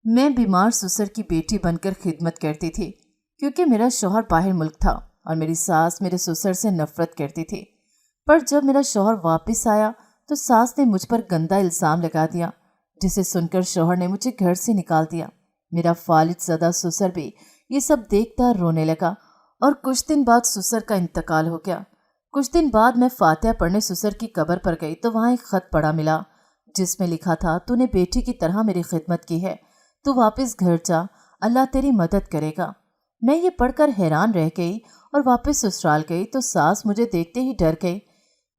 میں بیمار سسر کی بیٹی بن کر خدمت کرتی تھی کیونکہ میرا شوہر باہر ملک تھا اور میری ساس میرے سسر سے نفرت کرتی تھی۔ پر جب میرا شوہر واپس آیا تو ساس نے مجھ پر گندا الزام لگا دیا، جسے سن کر شوہر نے مجھے گھر سے نکال دیا۔ میرا فالج زدہ سسر بھی یہ سب دیکھتا رونے لگا اور کچھ دن بعد سسر کا انتقال ہو گیا۔ کچھ دن بعد میں فاتحہ پڑھنے سسر کی قبر پر گئی تو وہاں ایک خط پڑا ملا جس میں لکھا تھا، تو نے بیٹی کی طرح میری خدمت کی ہے، تو واپس گھر جا، اللہ تیری مدد کرے گا۔ میں یہ پڑھ کر حیران رہ گئی اور واپس سسرال گئی تو ساس مجھے دیکھتے ہی ڈر گئی۔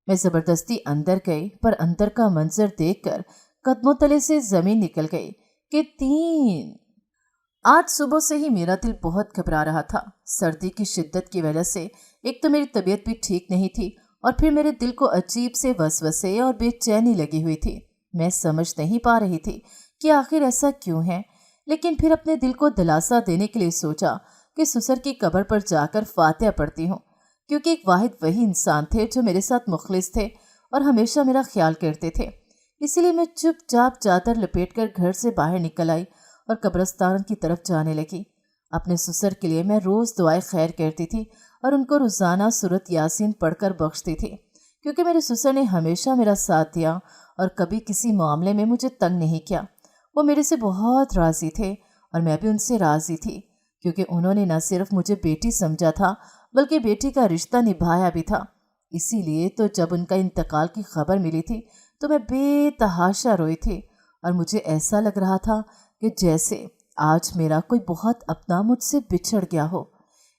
میں زبردستی اندر گئی پر اندر کا منظر دیکھ کر قدموں تلے سے زمین نکل گئی کہ 3۔ آج صبح سے ہی میرا دل بہت گھبرا رہا تھا۔ سردی کی شدت کی وجہ سے ایک تو میری طبیعت بھی ٹھیک نہیں تھی اور پھر میرے دل کو عجیب سے وسوسے اور بے چینی لگی ہوئی تھی۔ میں سمجھ نہیں پا رہی تھی کہ آخر ایسا کیوں ہے، لیکن پھر اپنے دل کو دلاسا دینے کے لیے سوچا کہ سسر کی قبر پر جا کر فاتحہ پڑھتی ہوں، کیونکہ ایک واحد وہی انسان تھے جو میرے ساتھ مخلص تھے اور ہمیشہ میرا خیال کرتے تھے۔ اسی لیے میں چپ چاپ چادر لپیٹ کر گھر سے باہر نکل آئی اور قبرستان کی طرف جانے لگی۔ اپنے سسر کے لیے میں روز دعائے خیر کرتی تھی اور ان کو روزانہ سورۃ یاسین پڑھ کر بخشتی تھی، کیونکہ میرے سسر نے ہمیشہ میرا ساتھ دیا اور کبھی کسی معاملے میں مجھے تنگ نہیں کیا۔ وہ میرے سے بہت راضی تھے اور میں بھی ان سے راضی تھی، کیونکہ انہوں نے نہ صرف مجھے بیٹی سمجھا تھا بلکہ بیٹی کا رشتہ نبھایا بھی تھا۔ اسی لیے تو جب ان کا انتقال کی خبر ملی تھی تو میں بے تحاشا روئی تھی اور مجھے ایسا لگ رہا تھا کہ جیسے آج میرا کوئی بہت اپنا مجھ سے بچھڑ گیا ہو۔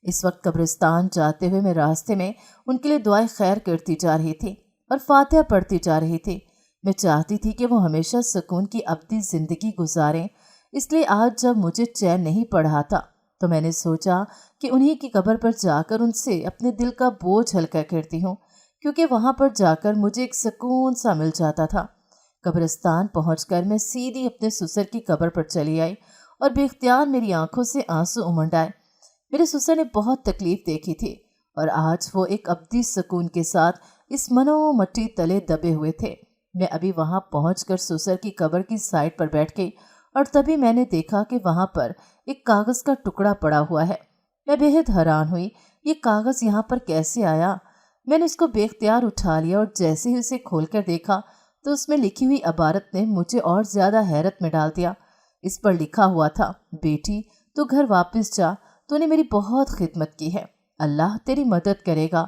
اس وقت قبرستان جاتے ہوئے میں راستے میں ان کے لیے دعائیں خیر کرتی جا رہی تھی اور فاتحہ پڑھتی جا رہی تھی۔ میں چاہتی تھی کہ وہ ہمیشہ سکون کی ابدی زندگی گزاریں، اس لیے آج جب مجھے چین نہیں پڑ رہا تھا تو میں نے سوچا کہ انہی کی قبر پر جا کر ان سے اپنے دل کا بوجھ ہلکا کرتی ہوں، کیونکہ وہاں پر جا کر مجھے ایک سکون سا مل جاتا تھا۔ قبرستان پہنچ کر میں سیدھی اپنے سسر کی قبر پر چلی آئی اور بے اختیار میری آنکھوں سے آنسو امنڈ آئے۔ میرے سسر نے بہت تکلیف دیکھی تھی اور آج وہ ایک ابدی سکون کے ساتھ اس منو مٹی تلے دبے ہوئے تھے۔ میں ابھی وہاں پہنچ کر سسر کی قبر کی سائڈ پر بیٹھ گئی اور تبھی میں نے دیکھا کہ وہاں پر ایک کاغذ کا ٹکڑا پڑا ہوا ہے۔ میں بے حد حیران ہوئی، یہ کاغذ یہاں پر کیسے آیا؟ میں نے اس کو بے اختیار اٹھا لیا اور جیسے ہی اسے کھول کر دیکھا تو اس میں لکھی ہوئی عبارت نے مجھے اور زیادہ حیرت میں ڈال دیا۔ اس پر لکھا ہوا تھا، بیٹی تو گھر واپس جا، تو نے میری بہت خدمت کی ہے، اللہ تیری مدد کرے گا۔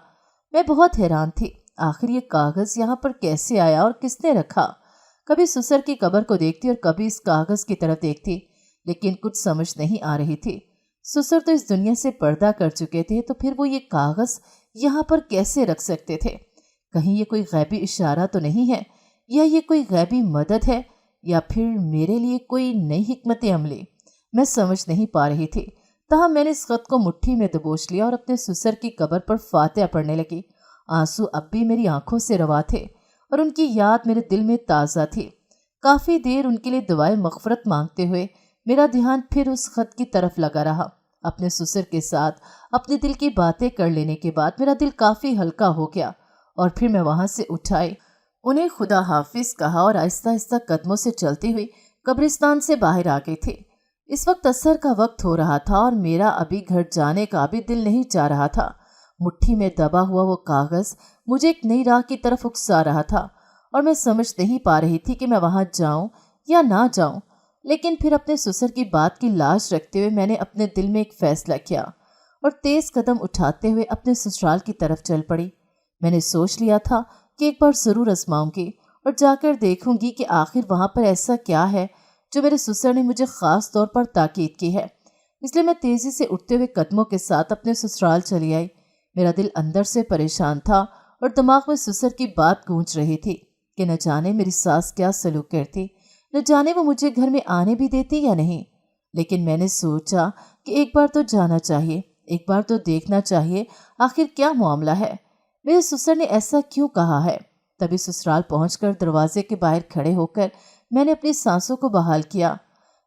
میں بہت حیران تھی، آخر یہ کاغذ یہاں پر کیسے آیا اور کس نے رکھا؟ کبھی سسر کی قبر کو دیکھتی اور کبھی اس کاغذ کی طرف دیکھتی، لیکن کچھ سمجھ نہیں آ رہی تھی۔ سسر تو اس دنیا سے پردہ کر چکے تھے تو پھر وہ یہ کاغذ یہاں پر کیسے رکھ سکتے تھے؟ کہیں یہ کوئی غیبی اشارہ تو نہیں ہے، یا یہ کوئی غیبی مدد ہے، یا پھر میرے لیے کوئی نئی حکمت عملی؟ میں سمجھ نہیں پا رہی تھی۔ تاہم میں نے اس خط کو مٹھی میں دبوچ لیا اور اپنے سسر کی قبر پر فاتحہ پڑھنے لگی۔ آنسو اب بھی میری آنکھوں سے روا تھے اور ان کی یاد میرے دل میں تازہ تھی۔ کافی دیر ان کے لیے دعائیں مغفرت مانگتے ہوئے میرا دھیان پھر اس خط کی طرف لگا رہا۔ اپنے سسر کے ساتھ اپنے دل کی باتیں کر لینے کے بعد میرا دل کافی ہلکا ہو گیا اور پھر میں وہاں سے اٹھ آئی، انہیں خدا حافظ کہا اور آہستہ آہستہ قدموں سے چلتی ہوئی قبرستان سے باہر آ گئی تھی۔ اس وقت عصر کا وقت ہو رہا تھا اور میرا ابھی گھر جانے کا بھی دل نہیں چاہ رہا تھا۔ مٹھی میں دبا ہوا وہ کاغذ مجھے ایک نئی راہ کی طرف اکسا رہا تھا اور میں سمجھ نہیں پا رہی تھی کہ میں وہاں جاؤں یا نہ جاؤں۔ لیکن پھر اپنے سسر کی بات کی لاج رکھتے ہوئے میں نے اپنے دل میں ایک فیصلہ کیا اور تیز قدم اٹھاتے ہوئے اپنے سسرال کی طرف چل پڑی۔ میں نے سوچ لیا تھا کہ ایک بار ضرور آزماؤں گی اور جا کر دیکھوں گی کہ آخر وہاں پر ایسا کیا ہے جو میرے سسر نے مجھے خاص طور پر تاکید کی ہے۔ اس لیے میں تیزی سے اٹھتے ہوئے قدموں کے ساتھ اپنے سسرال چلی آئی۔ میرا دل اندر سے پریشان تھا اور دماغ میں سسر کی بات گونج رہی تھی کہ نہ جانے میری ساس کیا سلوک کرتی، نہ جانے وہ مجھے گھر میں آنے بھی دیتی یا نہیں۔ لیکن میں نے سوچا کہ ایک بار تو جانا چاہیے، ایک بار تو دیکھنا چاہیے آخر کیا معاملہ ہے، میرے سسر نے ایسا کیوں کہا ہے۔ تبھی سسرال پہنچ کر دروازے کے باہر کھڑے ہو کر میں نے اپنی سانسوں کو بحال کیا۔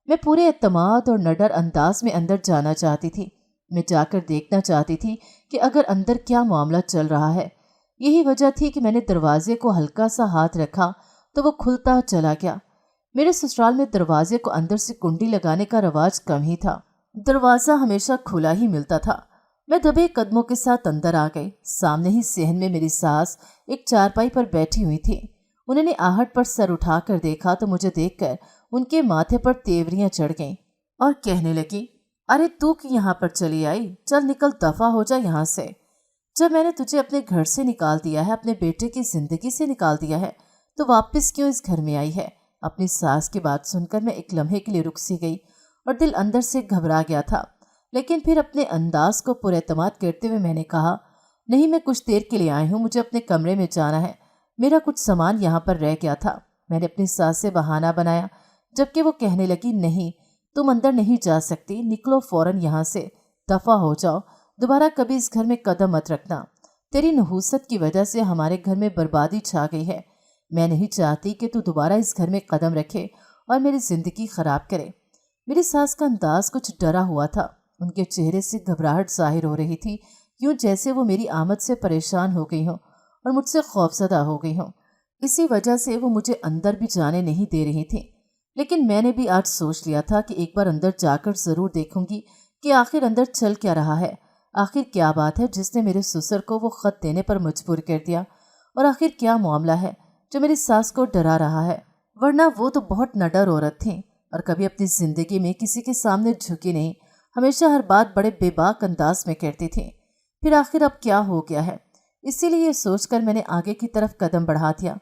میں پورے اعتماد اور نڈر انداز میں اندر جانا چاہتی تھی۔ میں جا کر دیکھنا چاہتی تھی کہ اگر اندر کیا معاملہ چل رہا ہے۔ یہی وجہ تھی کہ میں نے دروازے کو ہلکا سا ہاتھ رکھا تو وہ کھلتا چلا گیا۔ मेरे ससुराल में दरवाजे को अंदर से कुंडी लगाने का रवाज कम ही था। दरवाजा हमेशा खुला ही मिलता था। मैं दबे कदमों के साथ अंदर आ गई। सामने ही सहन में मेरी सास एक चारपाई पर बैठी हुई थी। उन्होंने आहट पर सर उठाकर देखा तो मुझे देखकर उनके माथे पर तेवरियां चढ़ गईं और कहने लगी, अरे तू कि यहाँ पर चली आई, चल निकल, दफा हो जा यहाँ से। जब मैंने तुझे अपने घर से निकाल दिया है, अपने बेटे की जिंदगी से निकाल दिया है, तो वापस क्यों इस घर में आई है? अपनी सास की बात सुनकर मैं एक लम्हे के लिए रुक सी गई और दिल अंदर से घबरा गया था। लेकिन फिर अपने अंदाज को पुरएतमाद करते हुए मैंने कहा, नहीं, मैं कुछ देर के लिए आई हूँ, मुझे अपने कमरे में जाना है, मेरा कुछ सामान यहाँ पर रह गया था। मैंने अपनी सास से बहाना बनाया, जबकि वो कहने लगी, नहीं, तुम अंदर नहीं जा सकती, निकलो फौरन यहाँ से, दफा हो जाओ, दोबारा कभी इस घर में कदम मत रखना। तेरी नहूसत की वजह से हमारे घर में बर्बादी छा गई है। मैं नहीं चाहती कि तू दोबारा इस घर में कदम रखे और मेरी जिंदगी खराब करे। मेरी सास का अंदाज कुछ डरा हुआ था। उनके चेहरे से घबराहट जाहिर हो रही थी, यूं जैसे वो मेरी आमद से परेशान हो गई हों और मुझसे खौफजदा हो गई हों। इसी वजह से वो मुझे अंदर भी जाने नहीं दे रही थी। लेकिन मैंने भी आज सोच लिया था कि एक बार अंदर जाकर ज़रूर देखूंगी कि आखिर अंदर चल क्या रहा है। आखिर क्या बात है जिसने मेरे ससुर को वो ख़त देने पर मजबूर कर दिया, और आखिर क्या मामला है जो मेरी सास को डरा रहा है। वरना वो तो बहुत नडर औरत थी और कभी अपनी ज़िंदगी में किसी के सामने झुकी नहीं, हमेशा हर बात बड़े बेबाक अंदाज में करती थी। फिर आखिर अब क्या हो गया है? इसीलिए ये सोचकर मैंने आगे की तरफ कदम बढ़ा दिया।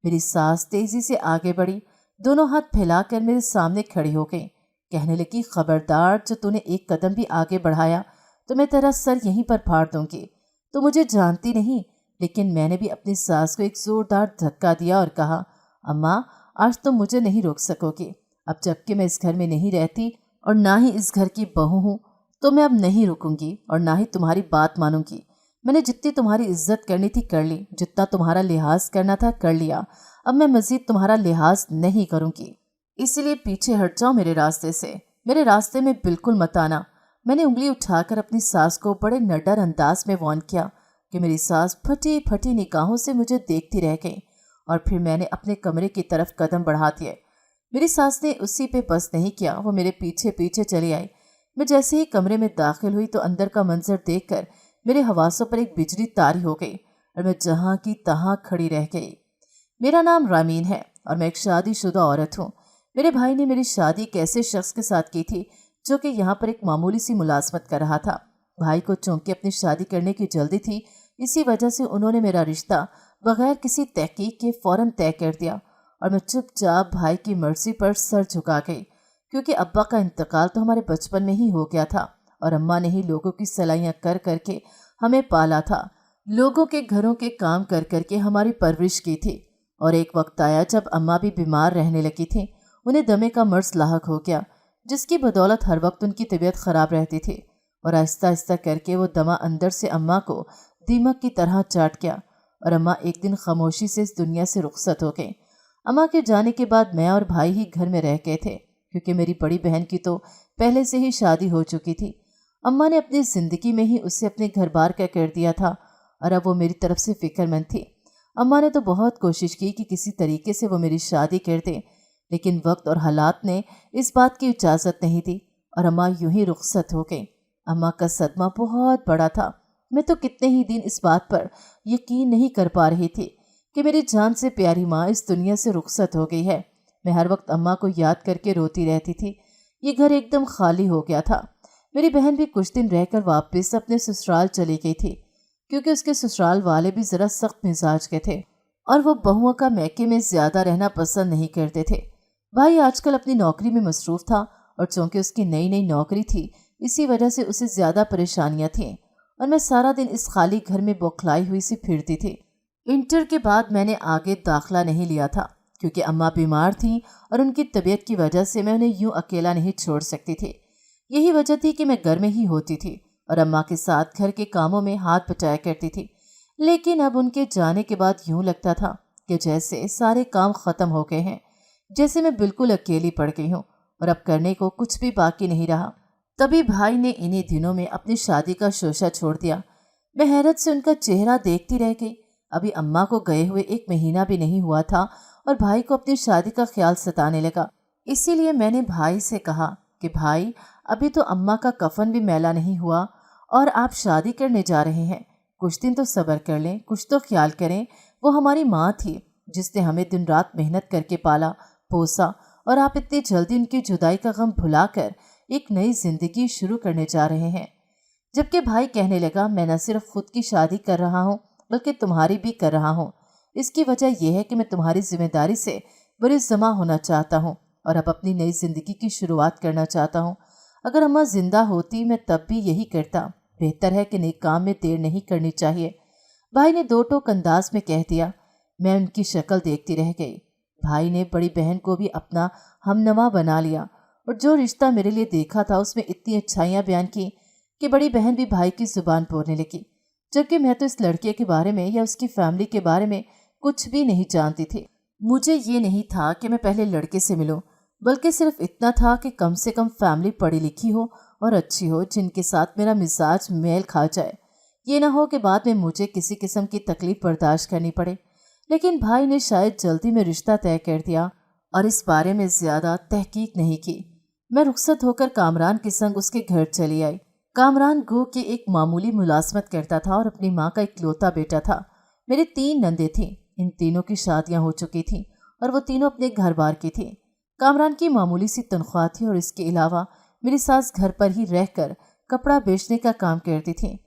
मेरी सास तेज़ी से आगे बढ़ी, दोनों हाथ फैलाकर मेरे सामने खड़ी हो गई। कहने लगी, खबरदार, जो तूने एक कदम भी आगे बढ़ाया तो मैं तेरा सर यहीं पर फाड़ दूंगी। तो मुझे जानती नहीं, लेकिन मैंने भी अपनी सास को एक जोरदार धक्का दिया और कहा, अम्मा, आज तुम मुझे नहीं रोक सकोगी। अब जबकि मैं इस घर में नहीं रहती और ना ही इस घर की बहू हूँ, तो मैं अब नहीं रुकूंगी और ना ही तुम्हारी बात मानूंगी। मैंने जितनी तुम्हारी इज्जत करनी थी कर ली, जितना तुम्हारा लिहाज करना था कर लिया। अब मैं मजीद तुम्हारा लिहाज नहीं करूंगी, इसलिए पीछे हट जाओ मेरे रास्ते से, मेरे रास्ते में बिल्कुल मत आना। मैंने उंगली उठाकर अपनी सास को बड़े नडर अंदाज में वार्न किया कि मेरी सास फटी फटी निगाहों से मुझे देखती रह गई और फिर मैंने अपने कमरे की तरफ कदम बढ़ा दिए। मेरी सास ने उसी पे बस नहीं किया, वो मेरे पीछे पीछे चली आई। मैं जैसे ही कमरे में दाखिल हुई तो अंदर का मंजर देखकर मेरे हवासों पर एक बिजली तारी हो गई और मैं जहाँ की तहाँ खड़ी रह गई। मेरा नाम रामीन है और मैं एक शादीशुदा औरत हूँ। मेरे भाई ने मेरी शादी एक ऐसे शख्स के साथ की थी जो कि यहाँ पर एक मामूली सी मुलाजमत कर रहा था। भाई को चूंकि अपनी शादी करने की जल्दी थी, इसी वजह से उन्होंने मेरा रिश्ता बगैर किसी तहकीक के फौरन तय कर दिया और मैं चुपचाप भाई की मर्जी पर सर झुका गई, क्योंकि अब्बा का इंतकाल तो हमारे बचपन में ही हो गया था और अम्मा ने ही लोगों की सलाइयाँ कर करके हमें पाला था, लोगों के घरों के काम कर करके हमारी परवरिश की थी। और एक वक्त आया जब अम्मा भी बीमार रहने लगी थी। उन्हें दमे का मर्ज लाहक हो गया, जिसकी बदौलत हर वक्त उनकी तबीयत ख़राब रहती थी और आहिस्ता आहिस्ता करके वो दमा अंदर से अम्मा को दीमक की तरह चाट गया और अम्मा एक दिन खामोशी से इस दुनिया से रुखसत हो गई। अम्मा के जाने के बाद मैं और भाई ही घर में रह गए थे, क्योंकि मेरी बड़ी बहन की तो पहले से ही शादी हो चुकी थी। अम्मा ने अपनी ज़िंदगी में ही उसे अपने घर बार का कर दिया था और अब वो मेरी तरफ से फ़िक्रमंद थी। अम्मा ने तो बहुत कोशिश की कि किसी तरीके से वो मेरी शादी कर दे, लेकिन वक्त और हालात ने इस बात की इजाज़त नहीं दी और अम्मा यूं ही रुखसत हो गई। अम्मा का सदमा बहुत बड़ा था। मैं तो कितने ही दिन इस बात पर यकीन नहीं कर पा रही थी कि मेरी जान से प्यारी माँ इस दुनिया से रुखसत हो गई है। मैं हर वक्त अम्मा को याद करके रोती रहती थी। ये घर एकदम खाली हो गया था। मेरी बहन भी कुछ दिन रहकर वापस अपने ससुराल चली गई थी, क्योंकि उसके ससुराल वाले भी ज़रा सख्त मिजाज के थे और वो बहुओं का मैके में ज़्यादा रहना पसंद नहीं करते थे। भाई आजकल अपनी नौकरी में मसरूफ़ था और चूँकि उसकी नई नई नौकरी थी, इसी वजह से उसे ज़्यादा परेशानियाँ थीं और मैं सारा दिन इस खाली घर में बौखलाई हुई सी फिरती थी। इंटर के बाद मैंने आगे दाखिला नहीं लिया था, क्योंकि अम्मा बीमार थीं और उनकी तबीयत की वजह से मैं उन्हें यूं अकेला नहीं छोड़ सकती थी। यही वजह थी कि मैं घर में ही होती थी और अम्मा के साथ घर के कामों में हाथ बटाया करती थी। लेकिन अब उनके जाने के बाद यूं लगता था कि जैसे सारे काम ख़त्म हो गए हैं, जैसे मैं बिल्कुल अकेली पड़ गई हूँ और अब करने को कुछ भी बाकी नहीं रहा। तभी भाई ने इन्हीं दिनों में अपनी शादी का शोशा छोड़ दिया। मैं हैरत से उनका चेहरा देखती रह गई। अभी अम्मा को गए हुए 1 महीना भी नहीं हुआ था और भाई को अपनी शादी का ख्याल सताने लगा। इसीलिए मैंने भाई से कहा कि भाई, अभी तो अम्मा का कफन भी मैला नहीं हुआ और आप शादी करने जा रहे हैं। कुछ दिन तो सब्र कर लें, कुछ तो ख्याल करें। वो हमारी माँ थी जिसने हमें दिन रात मेहनत करके पाला पोसा, और आप इतनी जल्दी उनकी जुदाई का गम भुलाकर एक नई जिंदगी शुरू करने जा रहे हैं। जबकि भाई कहने लगा, मैं न सिर्फ खुद की शादी कर रहा हूँ बल्कि तुम्हारी भी कर रहा हूँ। इसकी वजह यह है कि मैं तुम्हारी जिम्मेदारी से बरिज़्ज़मा होना चाहता हूँ और अब अपनी नई जिंदगी की शुरुआत करना चाहता हूँ। अगर अम्मा जिंदा होती मैं तब भी यही करता। बेहतर है कि नेक काम में देर नहीं करनी चाहिए। भाई ने दो टोक अंदाज में कह दिया। मैं उनकी शक्ल देखती रह गई। भाई ने बड़ी बहन को भी अपना हमनवा बना लिया और जो रिश्ता मेरे लिए देखा था उसमें इतनी अच्छाइयाँ बयान की कि बड़ी बहन भी भाई की जुबान बोलने लगी। जबकि मैं तो इस लड़के के बारे में या उसकी फैमिली के बारे में कुछ भी नहीं जानती थी। मुझे ये नहीं था कि मैं पहले लड़के से मिलूं, बल्कि सिर्फ इतना था कि कम से कम फैमिली पढ़ी लिखी हो और अच्छी हो, जिनके साथ मेरा मिजाज मेल खा जाए। ये ना हो कि बाद में मुझे किसी किस्म की तकलीफ बर्दाश्त करनी पड़े। लेकिन भाई ने शायद जल्दी में रिश्ता तय कर दिया और इस बारे में ज़्यादा तहकीक नहीं की। मैं रुखसत होकर कामरान के संग उसके घर चली आई। कामरान गो के एक मामूली मुलाजमत करता था और अपनी माँ का इकलौता बेटा था। मेरी 3 नंदे थीं। इन तीनों की शादियाँ हो चुकी थीं और वो तीनों अपने घर बार की थीं। कामरान की मामूली सी तनख्वाह थी और इसके अलावा मेरी सास घर पर ही रहकर कपड़ा बेचने का काम करती थी।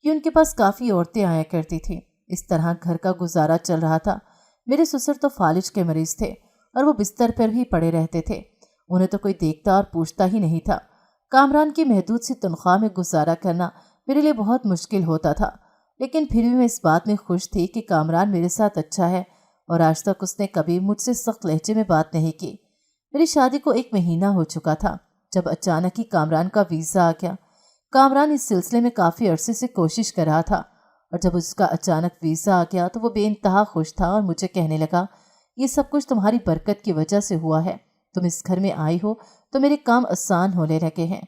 कि उनके पास काफ़ी औरतें आया करती थीं। इस तरह घर का गुजारा चल रहा था। मेरे ससुर तो फालिज के मरीज थे और वो बिस्तर पर ही पड़े रहते थे। उन्हें तो कोई देखता और पूछता ही नहीं था। कामरान की महदूद सी तनख्वाह में गुजारा करना मेरे लिए बहुत मुश्किल होता था, लेकिन फिर भी मैं इस बात में खुश थी कि कामरान मेरे साथ अच्छा है और आज तक उसने कभी मुझसे सख्त लहजे में बात नहीं की। मेरी शादी को 1 महीना हो चुका था जब अचानक ही कामरान का वीज़ा आ गया। कामरान इस सिलसिले में काफ़ी अरसे से कोशिश कर रहा था और जब उसका अचानक वीज़ा आ गया तो वो बेइंतहा खुश था और मुझे कहने लगा, ये सब कुछ तुम्हारी बरकत की वजह से हुआ है। तुम इस घर में आई हो तो मेरे काम आसान होने लगे हैं।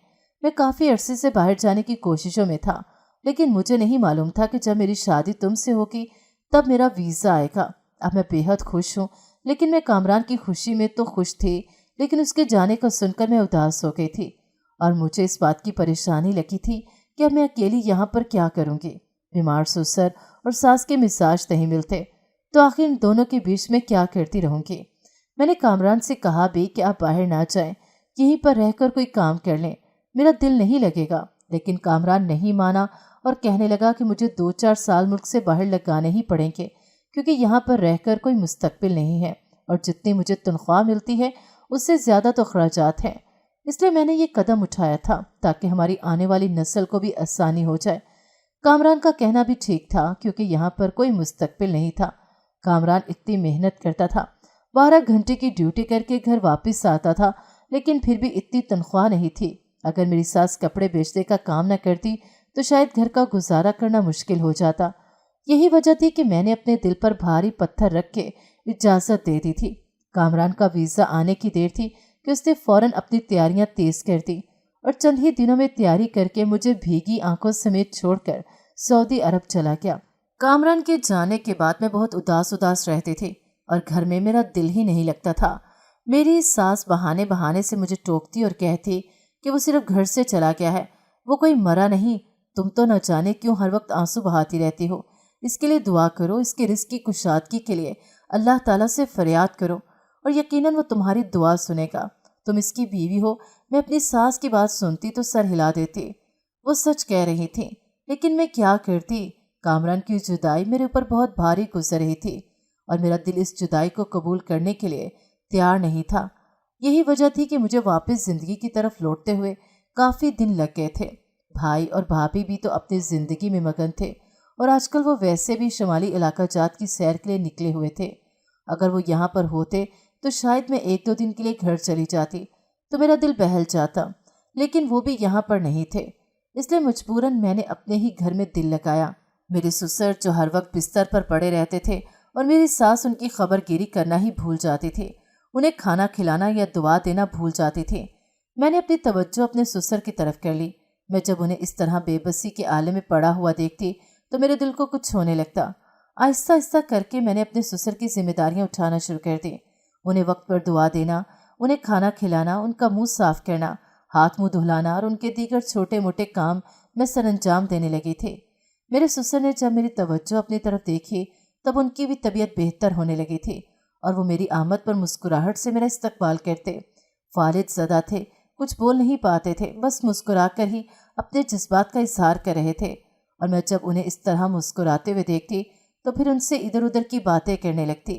मैं काफ़ी अरसे से बाहर जाने की कोशिशों में था, लेकिन मुझे नहीं मालूम था कि जब मेरी शादी तुमसे होगी तब मेरा वीज़ा आएगा। अब मैं बेहद खुश हूँ, लेकिन मैं कामरान की खुशी में तो खुश थी, लेकिन उसके जाने को सुनकर मैं उदास हो गई थी और मुझे इस बात की परेशानी लगी थी कि अब मैं अकेली यहाँ पर क्या करूँगी। बीमार ससुर और सास के मिजाज नहीं मिलते तो आखिर इन दोनों के बीच में क्या करती रहूँगी। मैंने कामरान से कहा भी कि आप बाहर ना जाएं, यहीं पर रहकर कोई काम कर लें, मेरा दिल नहीं लगेगा। लेकिन कामरान नहीं माना और कहने लगा कि मुझे 2-4 साल मुल्क से बाहर लगाने ही पड़ेंगे, क्योंकि यहाँ पर रहकर कोई मुस्तकबिल नहीं है और जितनी मुझे तनख्वाह मिलती है उससे ज़्यादा तो अखराजात हैं। इसलिए मैंने ये कदम उठाया था ताकि हमारी आने वाली नस्ल को भी आसानी हो जाए। कामरान का कहना भी ठीक था, क्योंकि यहाँ पर कोई मुस्तकबिल नहीं था। कामरान इतनी मेहनत करता था, 12 घंटे की ड्यूटी करके घर वापस आता था, लेकिन फिर भी इतनी तनख्वाह नहीं थी। अगर मेरी सास कपड़े बेचने का काम न करती तो शायद घर का गुजारा करना मुश्किल हो जाता। यही वजह थी कि मैंने अपने दिल पर भारी पत्थर रख के इजाज़त दे दी थी। कामरान का वीज़ा आने की देर थी कि उसने फ़ौरन अपनी तैयारियां तेज़ कर दी और चंद ही दिनों में तैयारी करके मुझे भीगी आंखों समेत छोड़कर सऊदी अरब चला गया। कामरान के जाने के बाद मैं बहुत उदास उदास रहती थी और घर में मेरा दिल ही नहीं लगता था। मेरी सास बहाने बहाने से मुझे टोकती और कहती कि वो सिर्फ घर से चला गया है, वो कोई मरा नहीं। तुम तो न जाने क्यों हर वक्त आंसू बहाती रहती हो। इसके लिए दुआ करो, इसके रिस्क की कुशादगी के लिए अल्लाह ताला से फरियाद करो और यकीनन वो तुम्हारी दुआ सुनेगा। तुम इसकी बीवी हो। मैं अपनी सास की बात सुनती तो सर हिला देती। वो सच कह रही थी, लेकिन मैं क्या करती। कामरान की जुदाई मेरे ऊपर बहुत भारी गुजर रही थी और मेरा दिल इस जुदाई को कबूल करने के लिए तैयार नहीं था। यही वजह थी कि मुझे वापस ज़िंदगी की तरफ लौटते हुए काफ़ी दिन लग गए थे। भाई और भाभी भी तो अपनी ज़िंदगी में मगन थे और आजकल वो वैसे भी शुमाली इलाका जात की सैर के लिए निकले हुए थे। अगर वो यहाँ पर होते तो शायद मैं 1-2 दिन के लिए घर चली जाती तो मेरा दिल बहल जाता, लेकिन वो भी यहाँ पर नहीं थे। इसलिए मजबूरन मैंने अपने ही घर में दिल लगाया। मेरे ससुर जो हर वक्त बिस्तर पर पड़े रहते थे और मेरी सास उनकी खबरगिरी करना ही भूल जाती थी, उन्हें खाना खिलाना या दुआ देना भूल जाती थी। मैंने अपनी तवज्जो अपने ससुर की तरफ कर ली। मैं जब उन्हें इस तरह बेबसी के आले में पड़ा हुआ देखती तो मेरे दिल को कुछ होने लगता। आहिस्ता आहिस्ता करके मैंने अपने ससुर की जिम्मेदारियां उठाना शुरू कर दी। उन्हें वक्त पर दुआ देना, उन्हें खाना खिलाना, उनका मुंह साफ करना, हाथ मुंह धुलाना और उनके दीगर छोटे मोटे काम मैं सरअंजाम देने लगी थी। मेरे ससुर ने जब मेरी तवज्जो अपनी तरफ देखी तब उनकी भी तबीयत बेहतर होने लगी थी और वो मेरी आमद पर मुस्कुराहट से मेरा इस्तकबाल करते। फालिद ज़दा थे, कुछ बोल नहीं पाते थे, बस मुस्कुरा कर ही अपने जज्बात का इजहार कर रहे थे। और मैं जब उन्हें इस तरह मुस्कुराते हुए देखती तो फिर उनसे इधर उधर की बातें करने लगती।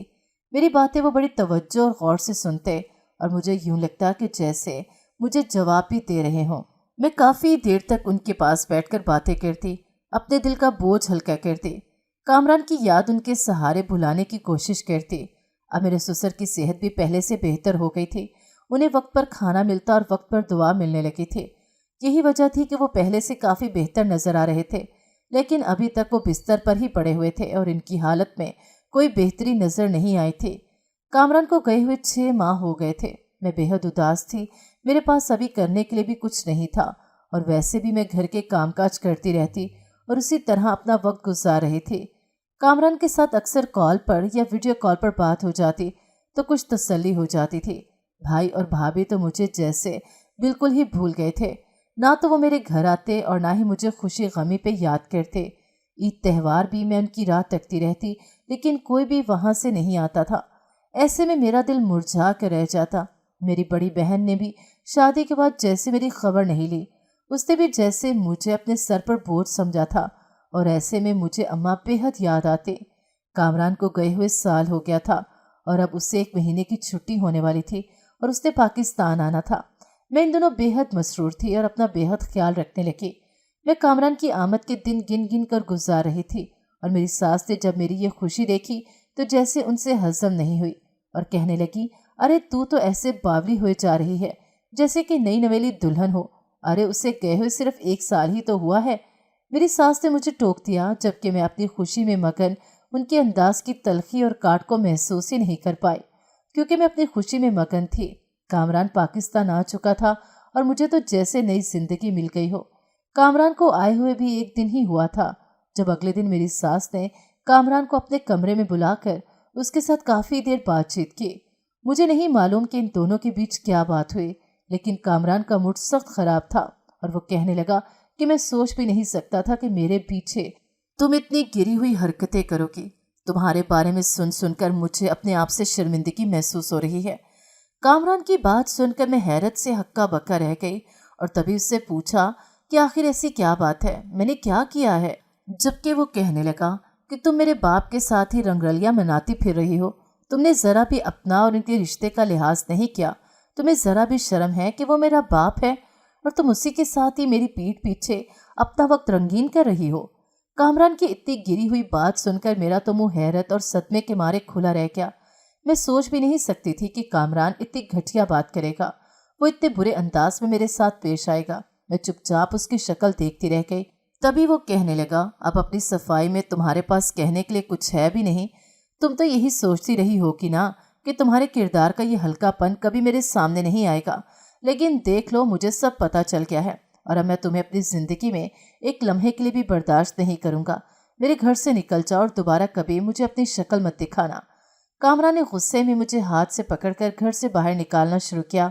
मेरी बातें वो बड़ी तवज्जो और गौर से सुनते और मुझे यूं लगता कि जैसे मुझे जवाब भी दे रहे हों। मैं काफ़ी देर तक उनके पास बैठकर बातें करती, अपने दिल का बोझ हल्का करती, कामरान की याद उनके सहारे भुलाने की कोशिश करती। अब मेरे ससुर की सेहत भी पहले से बेहतर हो गई थी। उन्हें वक्त पर खाना मिलता और वक्त पर दुआ मिलने लगी थी। यही वजह थी कि वो पहले से काफ़ी बेहतर नजर आ रहे थे, लेकिन अभी तक वो बिस्तर पर ही पड़े हुए थे और इनकी हालत में कोई बेहतरी नजर नहीं आई थी। कामरान को गए हुए 6 माह हो गए थे। मैं बेहद उदास थी। मेरे पास अभी करने के लिए भी कुछ नहीं था और वैसे भी मैं घर के कामकाज करती रहती और उसी तरह अपना वक्त गुजार रही थी। कामरान के साथ अक्सर कॉल पर या वीडियो कॉल पर बात हो जाती तो कुछ तसल्ली हो जाती थी। भाई और भाभी तो मुझे जैसे बिल्कुल ही भूल गए थे। ना तो वो मेरे घर आते और ना ही मुझे खुशी गमी पे याद करते। ईद त्यौहार भी मैं उनकी राह तकती रहती, लेकिन कोई भी वहाँ से नहीं आता था। ऐसे में मेरा दिल मुरझा कर रह जाता। मेरी बड़ी बहन ने भी शादी के बाद जैसे मेरी खबर नहीं ली, उसने भी जैसे मुझे अपने सर पर बोझ समझा था और ऐसे में मुझे अम्मा बेहद याद आते। कामरान को गए हुए साल हो गया था और अब उससे 1 महीने की छुट्टी होने वाली थी और उसने पाकिस्तान आना था। मैं इन दोनों बेहद मसरूर थी और अपना बेहद ख्याल रखने लगी। मैं कामरान की आमद के दिन गिन गिन कर गुजार रही थी और मेरी सास ने जब मेरी ये खुशी देखी तो जैसे उनसे हजम नहीं हुई और कहने लगी, अरे तू तो ऐसे बावली हुए जा रही है जैसे कि नई नवेली दुल्हन हो। अरे उसे गए हुए सिर्फ 1 साल ही तो हुआ है। मेरी सास ने मुझे टोक दिया, जबकि मैं अपनी खुशी में मगन उनके अंदाज की तलखी और काट को महसूस ही नहीं कर पाई, क्योंकि मैं अपनी खुशी में मगन थी। कामरान पाकिस्तान आ चुका था और मुझे तो जैसे नई जिंदगी मिल गई हो। कामरान को आए हुए भी 1 दिन ही हुआ था जब अगले दिन मेरी सास ने कामरान को अपने कमरे में बुलाकर उसके साथ काफ़ी देर बातचीत की। मुझे नहीं मालूम कि इन दोनों के बीच क्या बात हुई, लेकिन कामरान का मूड सख्त खराब था और वो कहने लगा कि मैं सोच भी नहीं सकता था कि मेरे पीछे तुम इतनी गिरी हुई हरकतें करोगी। तुम्हारे बारे में सुन सुनकर मुझे अपने आप से शर्मिंदगी महसूस हो रही है। कामरान की बात सुनकर मैं हैरत से हक्का बक्का रह गई और तभी उससे पूछा कि आखिर ऐसी क्या बात है, मैंने क्या किया है। जबकि वो कहने लगा कि तुम मेरे बाप के साथ ही रंगरलियां मनाती फिर रही हो। तुमने ज़रा भी अपना और इनके रिश्ते का लिहाज नहीं किया। तुम्हें ज़रा भी शर्म है कि वो मेरा बाप है और तुम उसी के साथ ही मेरी पीठ पीछे अपना वक्त रंगीन कर रही हो। कामरान की इतनी गिरी हुई बात सुनकर मेरा तो मुंह हैरत और सदमे के मारे खुला रह गया। मैं सोच भी नहीं सकती थी कि कामरान इतनी घटिया बात करेगा, वो इतने बुरे अंदाज में मेरे साथ पेश आएगा। मैं चुपचाप उसकी शक्ल देखती रह गई। तभी वो कहने लगा, अब अपनी सफाई में तुम्हारे पास कहने के लिए कुछ है भी नहीं। तुम तो यही सोचती रही हो कि ना कि तुम्हारे किरदार का ये हल्कापन कभी मेरे सामने नहीं आएगा, लेकिन देख लो मुझे सब पता चल गया है और अब मैं तुम्हें अपनी ज़िंदगी में एक लम्हे के लिए भी बर्दाश्त नहीं करूँगा। मेरे घर से निकल जाओ और दोबारा कभी मुझे अपनी शक्ल मत दिखाना। कामरान ने गुस्से में मुझे हाथ से पकड़कर घर से बाहर निकालना शुरू किया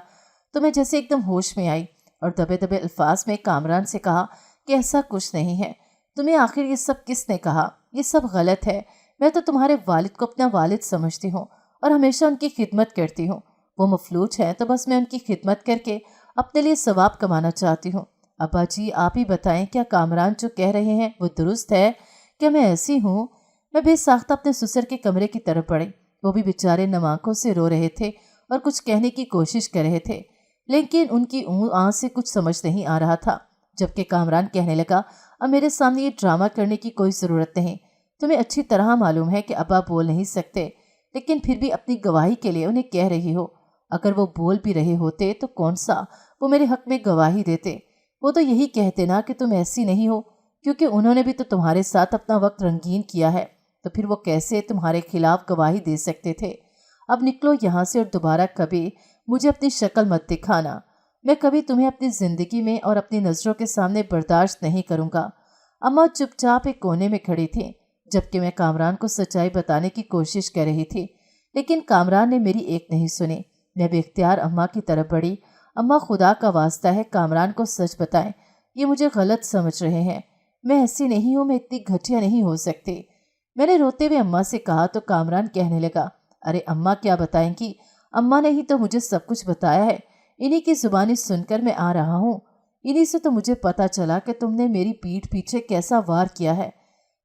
तो मैं जैसे एकदम होश में आई और दबे दबे अल्फाज में कामरान से कहा कि ऐसा कुछ नहीं है। तुम्हें आखिर ये सब किसने कहा? ये सब गलत है। मैं तो तुम्हारे वालिद को अपना वालिद समझती हूँ और हमेशा उनकी खिदमत करती हूँ। वो मफलूज हैं तो बस मैं उनकी खिदमत करके अपने लिए सवाब कमाना चाहती हूँ। अब्बा जी आप ही बताएं, क्या कामरान जो कह रहे हैं वो दुरुस्त है? क्या मैं ऐसी हूँ? मैं बेसाख्ता अपने ससुर के कमरे की तरफ बढ़ी। वो भी बेचारे नम आंखों से रो रहे थे और कुछ कहने की कोशिश कर रहे थे, लेकिन उनकी आँख से कुछ समझ नहीं आ रहा था। जबकि कामरान कहने लगा, अब मेरे सामने ये ड्रामा करने की कोई ज़रूरत नहीं। तुम्हें अच्छी तरह मालूम है कि अब्बा बोल नहीं सकते, लेकिन फिर भी अपनी गवाही के लिए उन्हें कह रही हो। अगर वो बोल भी रहे होते तो कौन सा वो मेरे हक में गवाही देते? वो तो यही कहते ना कि तुम ऐसी नहीं हो, क्योंकि उन्होंने भी तो तुम्हारे साथ अपना वक्त रंगीन किया है, तो फिर वो कैसे तुम्हारे खिलाफ गवाही दे सकते थे? अब निकलो यहाँ से और दोबारा कभी मुझे अपनी शक्ल मत दिखाना। मैं कभी तुम्हें अपनी ज़िंदगी में और अपनी नज़रों के सामने बर्दाश्त नहीं करूँगा। अम्मा चुपचाप एक कोने में खड़ी थी। जबकि मैं कामरान को सच्चाई बताने की कोशिश कर रही थी। लेकिन कामरान ने मेरी एक नहीं सुनी। मैं बेख्तियार अम्मा की तरफ बढ़ी। अम्मा, खुदा का वास्ता है कामरान को सच बताएं, ये मुझे गलत समझ रहे हैं। मैं ऐसी नहीं हूँ, मैं इतनी घटिया नहीं हो सकती। मैंने रोते हुए अम्मा से कहा तो कामरान कहने लगा, अरे अम्मा क्या बताएंगी, अम्मा ने ही तो मुझे सब कुछ बताया है, इन्हीं की जुबानी सुनकर मैं आ रहा हूँ। इन्हीं से तो मुझे पता चला कि तुमने मेरी पीठ पीछे कैसा वार किया है।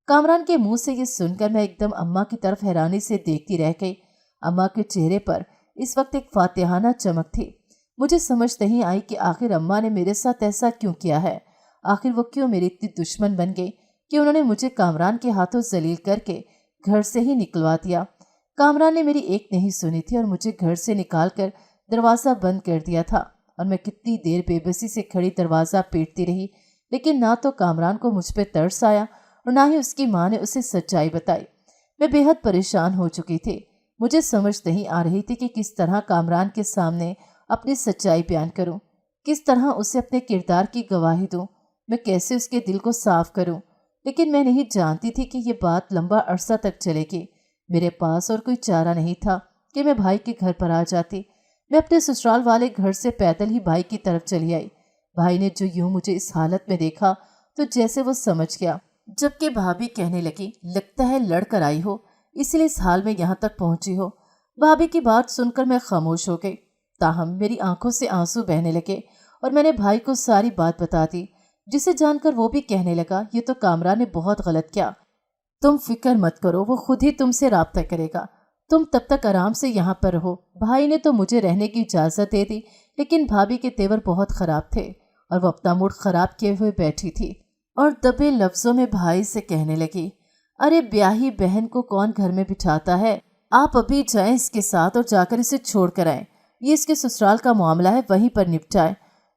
कामरान के मुंह से ये सुनकर मैं एकदम अम्मा की तरफ हैरानी से देखती रह गई। अम्मा के चेहरे पर इस वक्त एक फातिहाना चमक थी। मुझे समझ नहीं आई कि आखिर अम्मा ने मेरे साथ ऐसा क्यों किया है। आखिर वो क्यों मेरी इतनी दुश्मन बन गई कि उन्होंने मुझे कामरान के हाथों जलील करके घर से ही निकलवा दिया। कामरान ने मेरी एक नहीं सुनी थी और मुझे घर से निकालकर दरवाज़ा बंद कर दिया था। और मैं कितनी देर बेबसी से खड़ी दरवाज़ा पीटती रही, लेकिन ना तो कामरान को मुझ पर तरस आया और ना ही उसकी माँ ने उसे सच्चाई बताई। मैं बेहद परेशान हो चुकी थी। मुझे समझ नहीं आ रही थी कि किस तरह कामरान के सामने अपनी सच्चाई बयान करूं, किस तरह उसे अपने किरदार की गवाही दूं, मैं कैसे उसके दिल को साफ करूं। लेकिन मैं नहीं जानती थी कि ये बात लंबा अरसा तक चलेगी। मेरे पास और कोई चारा नहीं था कि मैं भाई के घर पर आ जाती। मैं अपने ससुराल वाले घर से पैदल ही भाई की तरफ चली आई। भाई ने जो यूं मुझे इस हालत में देखा तो जैसे वो समझ गया। जबकि भाभी कहने लगी, लगता है लड़ कर आई हो, इसलिए इस हाल में यहाँ तक पहुंची हो। भाभी की बात सुनकर मैं खामोश हो गई। ताहम मेरी आंखों से आंसू बहने लगे और मैंने भाई को सारी बात बता दी, जिसे जानकर वो भी कहने लगा, ये तो कामरान ने बहुत गलत किया, तुम फिक्र मत करो, वो खुद ही तुमसे राब्ता करेगा, तुम तब तक आराम से यहाँ पर रहो। भाई ने तो मुझे रहने की इजाज़त दे दी, लेकिन भाभी के तेवर बहुत ख़राब थे और वो अपना मूड ख़राब किए हुए बैठी थी और दबे लफ्ज़ों में भाई से कहने लगी, अरे ब्याही बहन को कौन घर में बिठाता है, आप अभी जाएं इसके साथ और जाकर इसे छोड़ कर आएँ, ये इसके ससुराल का मामला है, वहीं पर निपटाए।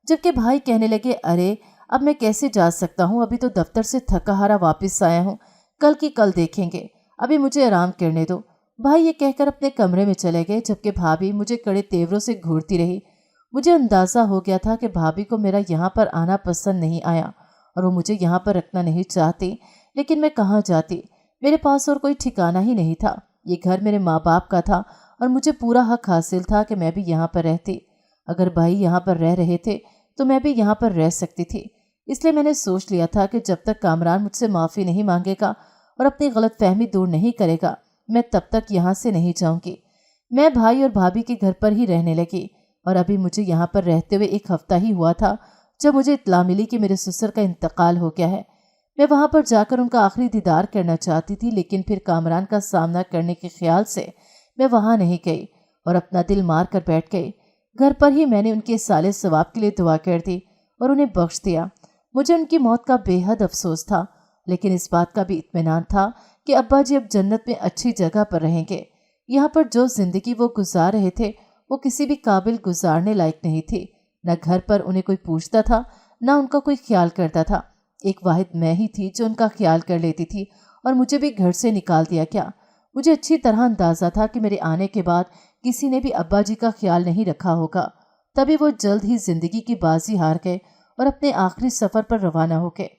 जबकि भाई कहने लगे, अरे अब मैं कैसे जा सकता हूँ, अभी तो दफ्तर से थका हारा वापस आया हूँ, कल की कल देखेंगे, अभी मुझे आराम करने दो। भाई ये कहकर अपने कमरे में चले गए, जबकि भाभी मुझे कड़े तेवरों से घूरती रही। मुझे अंदाज़ा हो गया था कि भाभी को मेरा यहाँ पर आना पसंद नहीं आया और वो मुझे यहाँ पर रखना नहीं चाहती, लेकिन मैं कहाँ जाती, मेरे पास और कोई ठिकाना ही नहीं था। ये घर मेरे माँ बाप का था और मुझे पूरा हक हासिल था कि मैं भी यहाँ पर रहती। अगर भाई यहाँ पर रह रहे थे तो मैं भी यहाँ पर रह सकती थी। इसलिए मैंने सोच लिया था कि जब तक कामरान मुझसे माफ़ी नहीं मांगेगा और अपनी गलतफहमी दूर नहीं करेगा, मैं तब तक यहाँ से नहीं जाऊँगी। मैं भाई और भाभी के घर पर ही रहने लगी और अभी मुझे यहाँ पर रहते हुए एक हफ्ता ही हुआ था जब मुझे इत्तला मिली कि मेरे ससुर का इंतकाल हो गया है। मैं वहाँ पर जाकर उनका आखिरी दीदार करना चाहती थी, लेकिन फिर कामरान का सामना करने के ख्याल से मैं वहाँ नहीं गई और अपना दिल मार कर बैठ गई। घर पर ही मैंने उनके साले सवाब के लिए दुआ कर दी और उन्हें बख्श दिया। मुझे उनकी मौत का बेहद अफसोस था, लेकिन इस बात का भी इत्मीनान था कि अब्बा जी अब जन्नत में अच्छी जगह पर रहेंगे। यहाँ पर जो जिंदगी वो गुजार रहे थे वो किसी भी काबिल गुजारने लायक नहीं थी। न घर पर उन्हें कोई पूछता था, न उनका कोई ख्याल करता था। एक वाहिद मैं ही थी जो उनका ख्याल कर लेती थी और मुझे भी घर से निकाल दिया क्या। मुझे अच्छी तरह अंदाज़ा था कि मेरे आने के बाद किसी ने भी अब्बा जी का ख्याल नहीं रखा होगा, तभी वो जल्द ही जिंदगी की बाजी हार गए और अपने आखिरी सफ़र पर रवाना हो गए।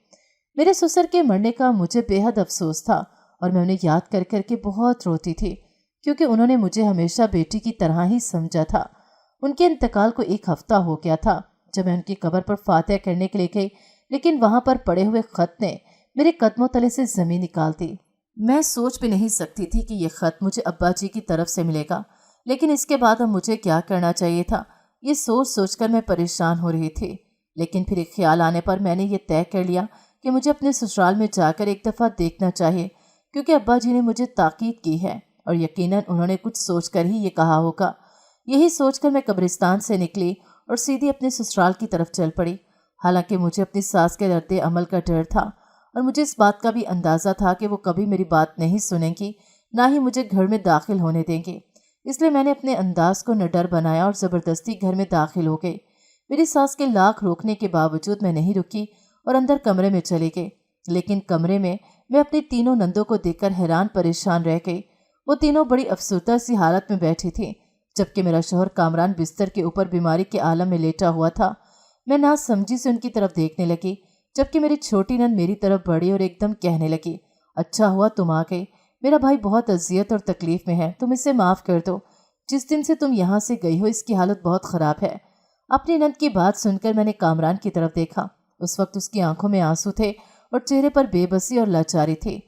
मेरे ससुर के मरने का मुझे बेहद अफसोस था और मैं उन्हें याद कर करके बहुत रोती थी, क्योंकि उन्होंने मुझे हमेशा बेटी की तरह ही समझा था। उनके इंतकाल को एक हफ्ता हो गया था जब मैं उनकी कब्र पर फातिहा करने के लिए गई, लेकिन वहाँ पर पड़े हुए ख़त ने मेरे कदमों तले से ज़मीन निकाल दी। मैं सोच भी नहीं सकती थी कि यह ख़त मुझे अब्बा जी की तरफ से मिलेगा, लेकिन इसके बाद अब मुझे क्या करना चाहिए था, ये सोच सोच कर मैं परेशान हो रही थी। लेकिन फिर एक ख्याल आने पर मैंने ये तय कर लिया कि मुझे अपने ससुराल में जाकर एक दफ़ा देखना चाहिए, क्योंकि अब्बा जी ने मुझे ताकीद की है और यकीनन उन्होंने कुछ सोचकर ही ये कहा होगा। यही सोचकर मैं कब्रिस्तान से निकली और सीधी अपने ससुराल की तरफ चल पड़ी। हालांकि मुझे अपनी सास के रद्द अमल का डर था और मुझे इस बात का भी अंदाज़ा था कि वो कभी मेरी बात नहीं सुनेंगी, ना ही मुझे घर में दाखिल होने देंगे। इसलिए मैंने अपने अंदाज को निडर बनाया और ज़बरदस्ती घर में दाखिल हो गई। मेरी सास के लाख रोकने के बावजूद मैं नहीं रुकी और अंदर कमरे में चली गई। लेकिन कमरे में मैं अपनी तीनों नंदों को देखकर हैरान परेशान रह गई। वो तीनों बड़ी अफसरदा सी हालत में बैठी थी, जबकि मेरा शौहर कामरान बिस्तर के ऊपर बीमारी के आलम में लेटा हुआ था। मैं नासमझी से उनकी तरफ देखने लगी, जबकि मेरी छोटी नंद मेरी तरफ बढ़ी और एकदम कहने लगी, اچھا ہوا تم آ گئی، میرا بھائی بہت اذیت اور تکلیف میں ہے، تم اسے معاف کر دو۔ جس دن سے تم یہاں سے گئی ہو اس کی حالت بہت خراب ہے۔ اپنی نند کی بات سن کر میں نے کامران کی طرف دیکھا۔ اس وقت اس کی آنکھوں میں آنسو تھے اور چہرے پر بے بسی اور لاچاری تھی۔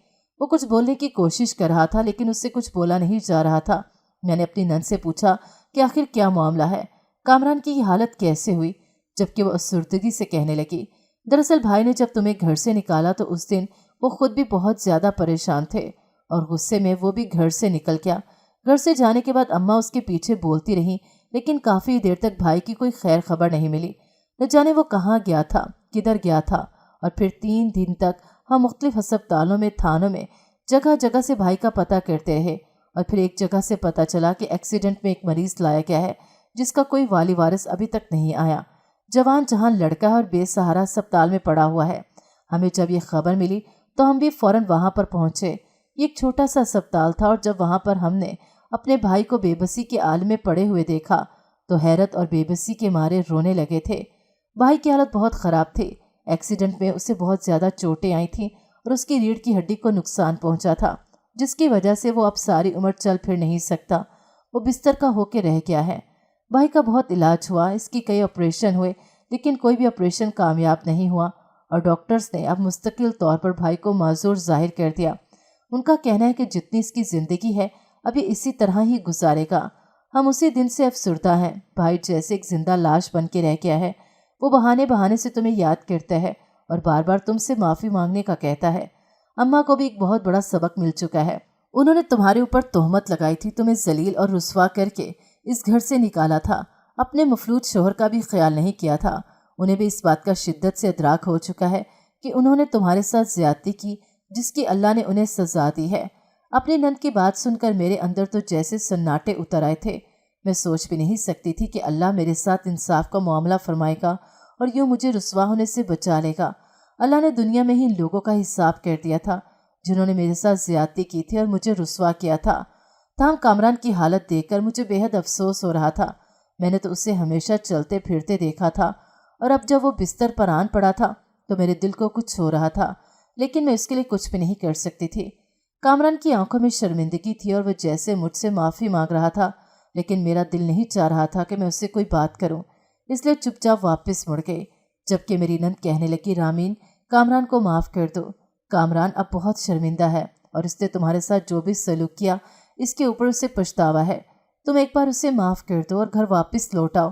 وہ کچھ بولنے کی کوشش کر رہا تھا لیکن اس سے کچھ بولا نہیں جا رہا تھا۔ میں نے اپنی نند سے پوچھا کہ آخر کیا معاملہ ہے، کامران کی یہ حالت کیسے ہوئی، جبکہ وہ افسردگی سے کہنے لگی، دراصل بھائی نے جب تمہیں گھر سے نکالا تو اس دن وہ خود بھی بہت زیادہ پریشان تھے اور غصے میں وہ بھی گھر سے نکل گیا۔ گھر سے جانے کے بعد اماں اس کے پیچھے بولتی رہیں لیکن کافی دیر تک بھائی کی کوئی خیر خبر نہیں ملی۔ نہ جانے وہ کہاں گیا تھا، کدھر گیا تھا، اور پھر 3 دن تک ہم مختلف ہسپتالوں میں، تھانوں میں جگہ جگہ سے بھائی کا پتہ کرتے رہے اور پھر ایک جگہ سے پتہ چلا کہ ایکسیڈنٹ میں ایک مریض لایا گیا ہے جس کا کوئی والی وارث ابھی تک نہیں آیا۔ جوان جہان لڑکا ہے اور بے سہارا ہسپتال میں پڑا ہوا ہے۔ ہمیں جب یہ خبر ملی تو ہم بھی فوراً وہاں پر پہنچے۔ یہ ایک چھوٹا سا ہسپتال تھا اور جب وہاں پر ہم نے اپنے بھائی کو بے بسی کے عالم میں پڑے ہوئے دیکھا تو حیرت اور بے بسی کے مارے رونے لگے تھے۔ بھائی کی حالت بہت خراب تھی۔ ایکسیڈنٹ میں اسے بہت زیادہ چوٹیں آئی تھیں اور اس کی ریڑھ کی ہڈی کو نقصان پہنچا تھا جس کی وجہ سے وہ اب ساری عمر چل پھر نہیں سکتا، وہ بستر کا ہو کے رہ گیا ہے۔ بھائی کا بہت علاج ہوا، اس کی کئی آپریشن ہوئے لیکن کوئی بھی آپریشن کامیاب نہیں ہوا اور ڈاکٹرز نے اب مستقل طور پر بھائی کو معذور ظاہر کر دیا۔ ان کا کہنا ہے کہ جتنی اس کی زندگی ہے اب یہ اسی طرح ہی گزارے گا۔ ہم اسی دن سے افسردہ ہیں۔ بھائی جیسے ایک زندہ لاش بن کے رہ گیا ہے۔ وہ بہانے بہانے سے تمہیں یاد کرتا ہے اور بار بار تم سے معافی مانگنے کا کہتا ہے۔ اماں کو بھی ایک بہت بڑا سبق مل چکا ہے۔ انہوں نے تمہارے اوپر تہمت لگائی تھی، تمہیں ذلیل اور رسوا کر کے اس گھر سے نکالا تھا، اپنے مفلوج شوہر کا بھی خیال نہیں کیا تھا۔ انہیں بھی اس بات کا شدت سے ادراک ہو چکا ہے کہ انہوں نے تمہارے ساتھ زیادتی کی جس کی اللہ نے انہیں سزا دی ہے۔ اپنی نند کی بات سن کر میرے اندر تو جیسے سناٹے اتر آئے تھے۔ میں سوچ بھی نہیں سکتی تھی کہ اللہ میرے ساتھ انصاف کا معاملہ فرمائے گا اور یوں مجھے رسوا ہونے سے بچا لے گا۔ اللہ نے دنیا میں ہی لوگوں کا حساب کر دیا تھا جنہوں نے میرے ساتھ زیادتی کی تھی اور مجھے رسوا کیا تھا۔ تاہم کامران کی حالت دیکھ کر مجھے بے حد افسوس ہو رہا تھا۔ میں نے تو اسے ہمیشہ چلتے پھرتے دیکھا تھا اور اب جب وہ بستر پر آن پڑا تھا تو میرے دل کو کچھ ہو رہا تھا لیکن میں اس کے لیے کچھ بھی نہیں کر سکتی تھی۔ کامران کی آنکھوں میں شرمندگی تھی اور وہ جیسے مجھ سے معافی مانگ رہا تھا لیکن میرا دل نہیں چاہ رہا تھا کہ میں اس سے کوئی بات کروں، اس لیے چپ چاپ واپس مڑ گئی۔ جبکہ میری نند کہنے لگی، رامین کامران کو معاف کر دو، کامران اب بہت شرمندہ ہے اور اس نے تمہارے ساتھ جو بھی سلوک کیا اس کے اوپر اسے پچھتاوا ہے، تم ایک بار اسے معاف کر دو اور گھر واپس لوٹ آؤ۔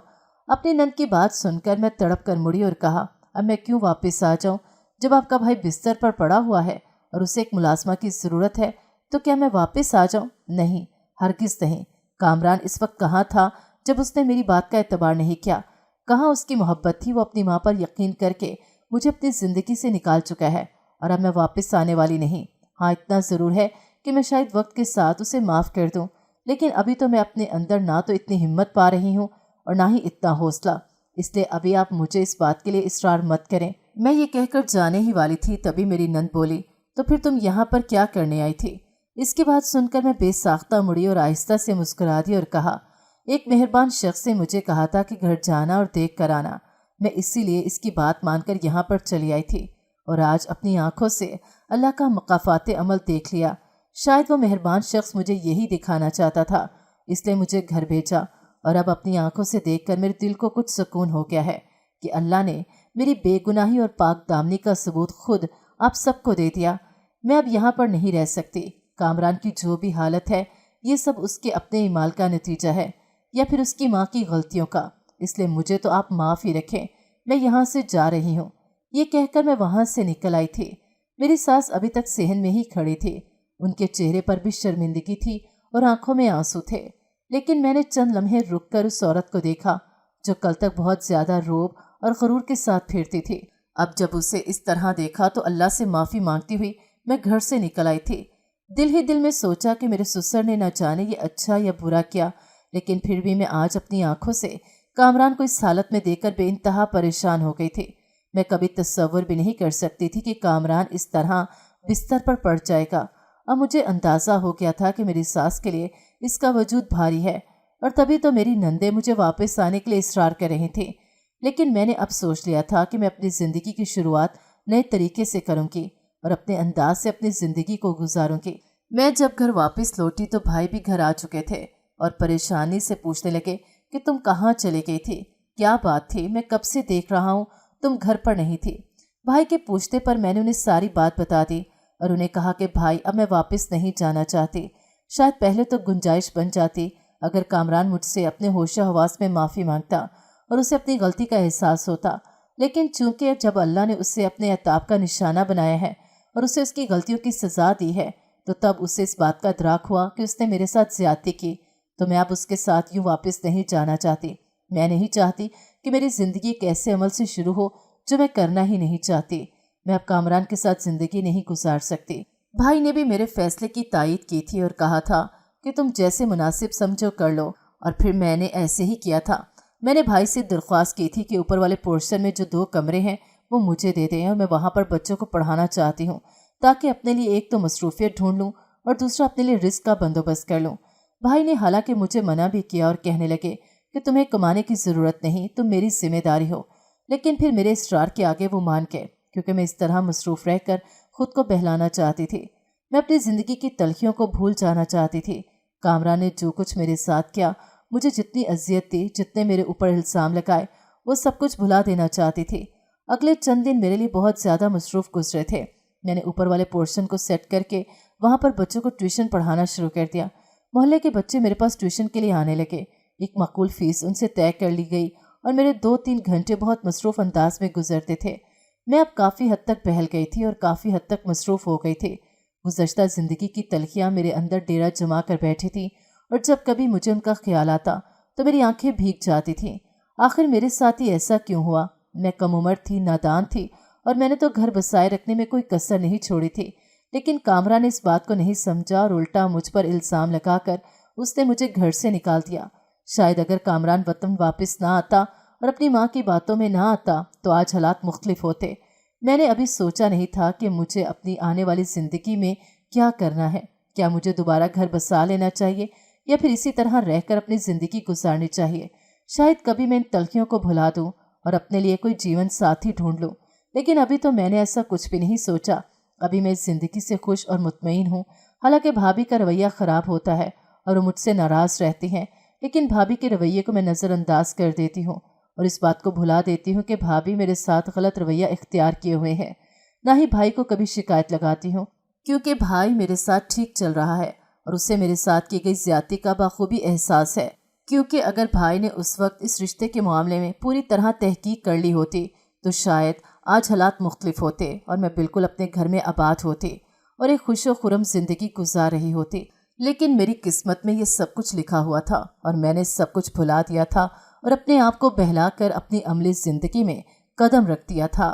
اپنی نند کی بات سن کر میں تڑپ کر مڑی اور کہا، اب میں کیوں واپس آ جاؤں؟ جب آپ کا بھائی بستر پر پڑا ہوا ہے اور اسے ایک ملازمہ کی ضرورت ہے تو کیا میں واپس آ جاؤں؟ نہیں، ہرگز نہیں۔ کامران اس وقت کہاں تھا جب اس نے میری بات کا اعتبار نہیں کیا؟ کہاں اس کی محبت تھی؟ وہ اپنی ماں پر یقین کر کے مجھے اپنی زندگی سے نکال چکا ہے اور اب میں واپس آنے والی نہیں۔ ہاں اتنا ضرور ہے کہ میں شاید وقت کے ساتھ اسے معاف کر دوں، لیکن ابھی تو میں اپنے اندر نہ تو اتنی ہمت پا رہی ہوں اور نہ ہی اتنا حوصلہ، اس لیے ابھی آپ مجھے اس بات کے لیے اصرار مت کریں۔ میں یہ کہہ کر جانے ہی والی تھی تبھی میری نند بولی، تو پھر تم یہاں پر کیا کرنے آئی تھی؟ اس کی بات سن کر میں بے ساختہ مڑی اور آہستہ سے مسکرا دی اور کہا، ایک مہربان شخص نے مجھے کہا تھا کہ گھر جانا اور دیکھ کر آنا، میں اسی لیے اس کی بات مان کر یہاں پر چلی آئی تھی اور آج اپنی آنکھوں سے اللہ کا مقافات عمل دیکھ لیا۔ شاید وہ مہربان شخص مجھے یہی دکھانا چاہتا تھا، اس لیے مجھے گھر بھیجا اور اب اپنی آنکھوں سے دیکھ کر میرے دل کو کچھ سکون ہو گیا ہے کہ اللہ نے میری بے گناہی اور پاک دامنی کا ثبوت خود آپ سب کو دے دیا۔ میں اب یہاں پر نہیں رہ سکتی۔ کامران کی جو بھی حالت ہے یہ سب اس کے اپنے اعمال کا نتیجہ ہے یا پھر اس کی ماں کی غلطیوں کا، اس لیے مجھے تو آپ معاف ہی رکھیں، میں یہاں سے جا رہی ہوں۔ یہ کہہ کر میں وہاں سے نکل آئی تھی۔ میری ساس ابھی تک صحن میں ہی کھڑی تھی، ان کے چہرے پر بھی شرمندگی تھی اور آنکھوں میں آنسو تھے، لیکن میں نے چند لمحے رک کر اس عورت کو دیکھا جو کل تک بہت زیادہ روب اور غرور کے ساتھ پھرتی تھی۔ اب جب اسے اس طرح دیکھا تو اللہ سے معافی مانگتی ہوئی میں گھر سے نکل آئی تھی۔ دل ہی دل میں سوچا کہ میرے سسر نے نہ جانے یہ اچھا یا برا کیا، لیکن پھر بھی میں آج اپنی آنکھوں سے کامران کو اس حالت میں دیکھ کر بے انتہا پریشان ہو گئی تھی۔ میں کبھی تصور بھی نہیں کر سکتی تھی کہ کامران اس طرح بستر پر پڑ جائے گا۔ اب مجھے اندازہ ہو گیا تھا کہ میری ساس کے لیے اس کا وجود بھاری ہے اور تبھی تو میری نندیں مجھے واپس آنے کے لیے اصرار کر رہی تھیں، لیکن میں نے اب سوچ لیا تھا کہ میں اپنی زندگی کی شروعات نئے طریقے سے کروں گی۔ और अपने अंदाज से अपनी ज़िंदगी को गुजारूंगी। मैं जब घर वापस लौटी तो भाई भी घर आ चुके थे और परेशानी से पूछने लगे कि तुम कहाँ चली गई थी, क्या बात थी, मैं कब से देख रहा हूँ तुम घर पर नहीं थी। भाई के पूछने पर मैंने उन्हें सारी बात बता दी और उन्हें कहा कि भाई अब मैं वापस नहीं जाना चाहती। शायद पहले तो गुंजाइश बन जाती अगर कामरान मुझसे अपने होशो हवास में माफ़ी मांगता और उसे अपनी गलती का एहसास होता, लेकिन चूंकि जब अल्लाह ने उसे अपने अताब का निशाना बनाया है और उसे उसकी गलतियों की सज़ा दी है तो तब उसे इस बात का इदराक हुआ कि उसने मेरे साथ ज़्यादती की। तो मैं अब उसके साथ यूँ वापस नहीं जाना चाहती। मैं नहीं चाहती कि मेरी ज़िंदगी एक ऐसे अमल से शुरू हो जो मैं करना ही नहीं चाहती। मैं अब कामरान के साथ ज़िंदगी नहीं गुजार सकती। भाई ने भी मेरे फैसले की तायीद की थी और कहा था कि तुम जैसे मुनासिब समझो कर लो, और फिर मैंने ऐसे ही किया था। मैंने भाई से दरख्वास्त की थी कि ऊपर वाले पोर्शन में जो 2 कमरे हैं वो मुझे दे दें और मैं वहाँ पर बच्चों को पढ़ाना चाहती हूँ, ताकि अपने लिए एक तो मसरूफियत ढूंढ लूँ और दूसरा अपने लिए रिस्क का बंदोबस्त कर लूँ। भाई ने हालांकि मुझे मना भी किया और कहने लगे कि तुम्हें कमाने की ज़रूरत नहीं, तुम मेरी जिम्मेदारी हो। लेकिन फिर मेरे इसरार के आगे वो मान गए, क्योंकि मैं इस तरह मसरूफ़ रहकर खुद को बहलाना चाहती थी। मैं अपनी ज़िंदगी की तलखियों को भूल जाना चाहती थी। कामरान ने जो कुछ मेरे साथ किया, मुझे जितनी अजियत दी, जितने मेरे ऊपर इल्ज़ाम लगाए, वो सब कुछ भुला देना चाहती थी। अगले चंद दिन मेरे लिए बहुत ज़्यादा मसरूफ़ गुजरे थे। मैंने ऊपर वाले पोर्शन को सेट करके वहाँ पर बच्चों को ट्यूशन पढ़ाना शुरू कर दिया। मोहल्ले के बच्चे मेरे पास ट्यूशन के लिए आने लगे। एक माकूल फ़ीस उनसे तय कर ली गई और मेरे 2-3 घंटे बहुत मसरूफ़ अंदाज में गुजरते थे। मैं अब काफ़ी हद तक बहल गई थी और काफ़ी हद तक मसरूफ़ हो गई थी। गुज़श्ता ज़िंदगी की तलखियाँ मेरे अंदर डेरा जमा कर बैठी थी और जब कभी मुझे उनका ख्याल आता तो मेरी आंखें भीग जाती थीं। आखिर मेरे साथ ही ऐसा क्यों हुआ? मैं कम उम्र थी, नादान थी और मैंने तो घर बसाए रखने में कोई कसर नहीं छोड़ी थी। लेकिन कामरा ने इस बात को नहीं समझा और उल्टा मुझ पर इल्ज़ाम लगाकर उसने मुझे घर से निकाल दिया। शायद अगर कामरान वतन वापस ना आता और अपनी माँ की बातों में ना आता तो आज हालात मुख्तलिफ होते। मैंने अभी सोचा नहीं था कि मुझे अपनी आने वाली ज़िंदगी में क्या करना है। क्या मुझे दोबारा घर बसा लेना चाहिए या फिर इसी तरह रहकर अपनी ज़िंदगी गुजारनी चाहिए? शायद कभी मैं इन तलखियों को भुला दूँ और अपने लिए कोई जीवन साथी ढूंढ लूँ। लेकिन अभी तो मैंने ऐसा कुछ भी नहीं सोचा। अभी मैं इस ज़िंदगी से खुश और मुतमईन हूँ। हालांकि भाभी का रवैया ख़राब होता है और वो मुझसे नाराज़ रहती हैं, लेकिन भाभी के रवैये को मैं नज़रअंदाज कर देती हूँ और इस बात को भुला देती हूँ कि भाभी मेरे साथ गलत रवैया इख्तियार किए हुए हैं। ना ही भाई को कभी शिकायत लगाती हूँ, क्योंकि भाई मेरे साथ ठीक चल रहा है और उसे मेरे साथ की गई ज़्यादती का बखूबी एहसास है। क्योंकि अगर भाई ने उस वक्त इस रिश्ते के मामले में पूरी तरह तहकीक कर ली होती तो शायद आज हालात मुख्तलिफ होते और मैं बिल्कुल अपने घर में आबाद होती और एक खुशो खुरम ज़िंदगी गुजार रही होती। लेकिन मेरी किस्मत में ये सब कुछ लिखा हुआ था और मैंने सब कुछ भुला दिया था और अपने आप को बहला कर अपनी अमली ज़िंदगी में कदम रख दिया था।